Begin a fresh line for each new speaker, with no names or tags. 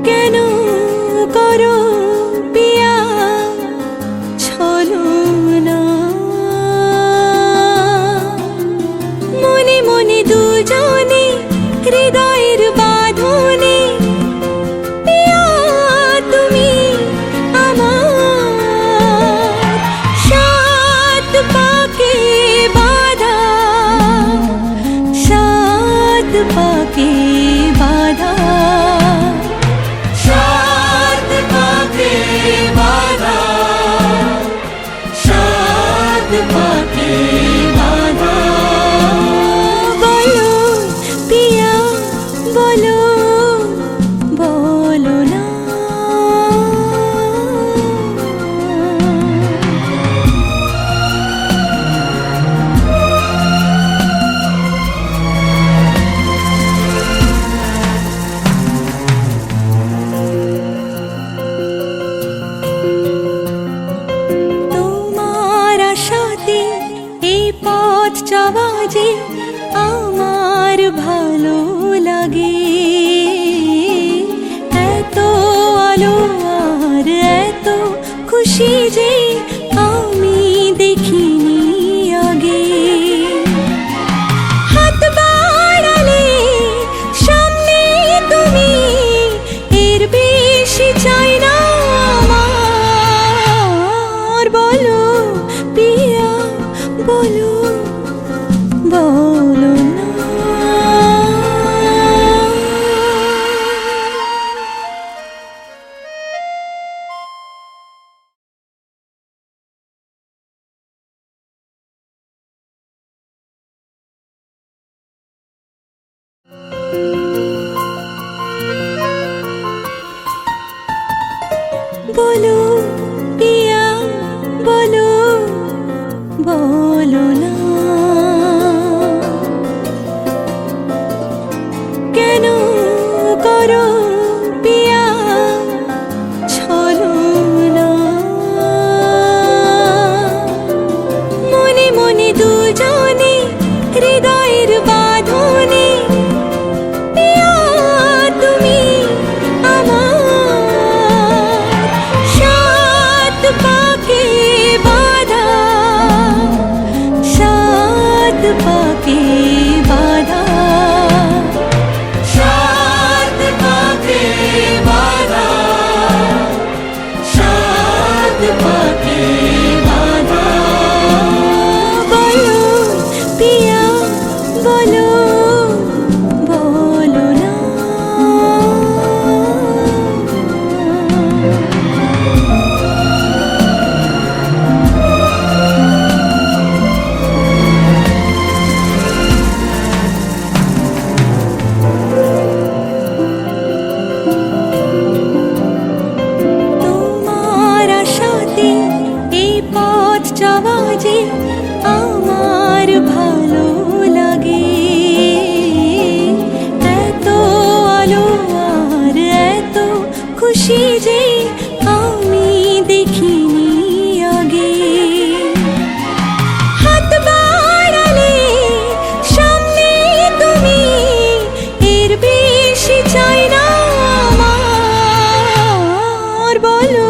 কেন করো পিয়া ছলনা, মনে মনে দুজনে হৃদয়ের বাঁধনে পিয়া তুমি আমার, সাত পাকে বাঁধা, সাত পাকে বাঁধা, সাত পাকে বাঁধা, সাত পাকে বাঁধা। বলো পিয়া বলো, বলো না। তোমার আশাতে এই পথ চলা যে আমার ভালো লাগে, এত আলো আর এত খুশি যে আমি দেখিনি আগে। হাত বাড়ালে সামনে তুমি, এর বেশি চাই না আমার। বলো পিয়া বলো, বলো না। বলো পিয়া বলো, বলো না। কেন করো পিয়া ছলনা, মনে মনে দুজনে হৃদয়ের বাঁধনে পিয়া তুমি আমার, সাত পাকে বাঁধা, সাত পাকে বাঁধা, সাত পাকে বাঁধা, সাত পাকে বাঁধা। বলো পিয়া বলো, বলো না। তোমার আশাতে এই পথ চলা যে আমার ভালো লাগে, এত আলো আর এত খুশি যে আমি দেখিনি আগে। হাত বাড়ালে সামনে তুমি, এর বেশি চাই না আমার। বলো